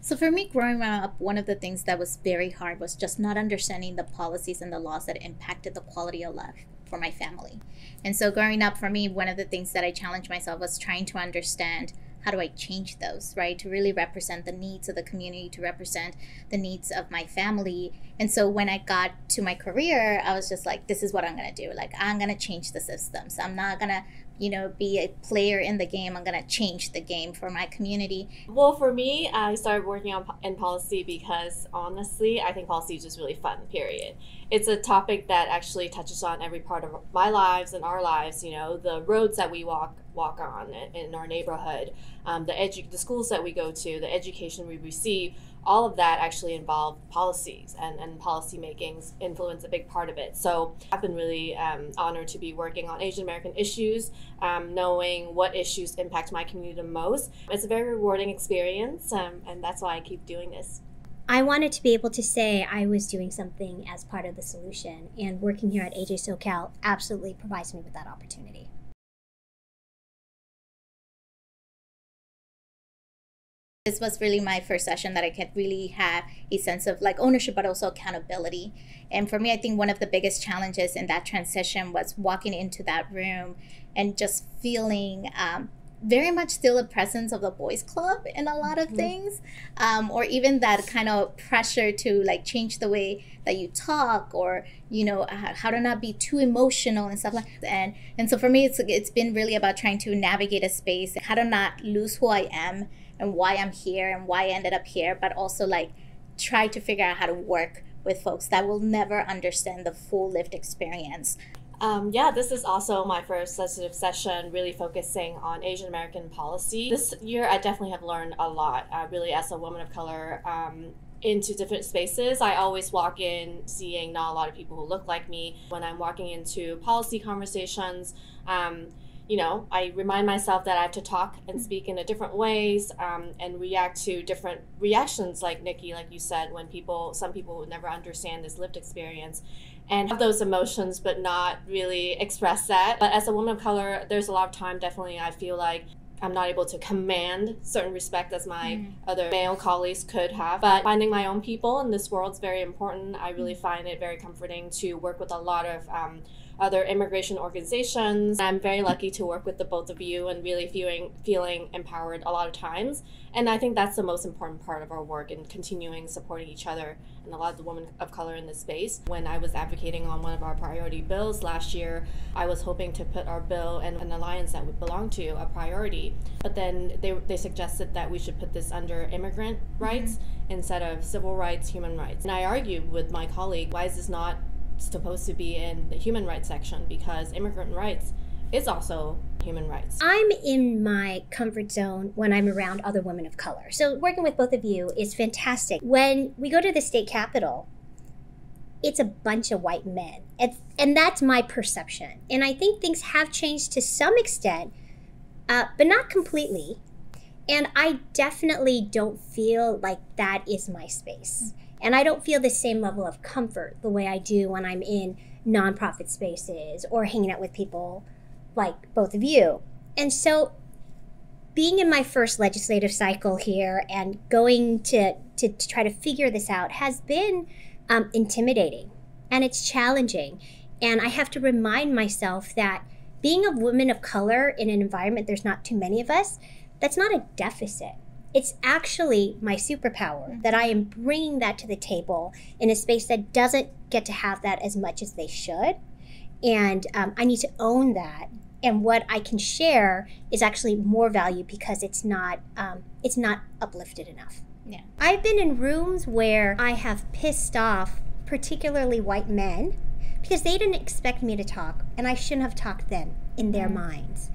So for me, growing up, one of the things that was very hard was just not understanding the policies and the laws that impacted the quality of life for my family. And so growing up, for me, one of the things that I challenged myself was trying to understand how do I change those, right? To really represent the needs of the community, to represent the needs of my family. And so when I got to my career, I was just like, this is what I'm going to do. Like, I'm going to change the systems. I'm not going to, be a player in the game. I'm going to change the game for my community. Well, for me, I started working in policy because honestly, I think policy is just really fun, period. It's a topic that actually touches on every part of my lives and our lives, the roads that we walk on in our neighborhood, the schools that we go to, the education we receive. All of that actually involve policies, and policy makings influence a big part of it. So I've been really honored to be working on Asian American issues, knowing what issues impact my community the most. It's a very rewarding experience, and that's why I keep doing this. I wanted to be able to say I was doing something as part of the solution, and working here at AJSOCAL absolutely provides me with that opportunity. This was really my first session that I could really have a sense of like ownership, but also accountability. And for me, I think one of the biggest challenges in that transition was walking into that room and just feeling very much still a presence of the boys club in a lot of things, or even that kind of pressure to like change the way that you talk, or how to not be too emotional and stuff like that. And so for me, it's been really about trying to navigate a space, how to not lose who I am and why I'm here and why I ended up here, but also like try to figure out how to work with folks that will never understand the full lived experience. This is also my first legislative session really focusing on Asian American policy. This year I definitely have learned a lot, really as a woman of color into different spaces. I always walk in seeing not a lot of people who look like me. When I'm walking into policy conversations, I remind myself that I have to talk and speak in a different ways, and react to different reactions, like Nikki, like you said, when some people would never understand this lived experience and have those emotions but not really express that. But as a woman of color, there's a lot of time, definitely, I feel like I'm not able to command certain respect as my other male colleagues could have. But finding my own people in this world is very important. I really find it very comforting to work with a lot of other immigration organizations. I'm very lucky to work with the both of you and really feeling empowered a lot of times. And I think that's the most important part of our work, and continuing supporting each other and a lot of the women of color in this space. When I was advocating on one of our priority bills last year, I was hoping to put our bill and an alliance that would belong to a priority. But then they suggested that we should put this under immigrant rights instead of civil rights, human rights. And I argued with my colleague, why is this not supposed to be in the human rights section, because immigrant rights is also human rights. I'm in my comfort zone when I'm around other women of color. So working with both of you is fantastic. When we go to the state capitol, it's a bunch of white men. And that's my perception. And I think things have changed to some extent, but not completely. And I definitely don't feel like that is my space. And I don't feel the same level of comfort the way I do when I'm in nonprofit spaces or hanging out with people like both of you. And so being in my first legislative cycle here and going to try to figure this out has been intimidating, and it's challenging. And I have to remind myself that being a woman of color in an environment there's not too many of us, that's not a deficit. It's actually my superpower, that I am bringing that to the table in a space that doesn't get to have that as much as they should. And I need to own that. And what I can share is actually more value because it's not uplifted enough. Yeah. I've been in rooms where I have pissed off particularly white men because they didn't expect me to talk, and I shouldn't have talked then in their minds.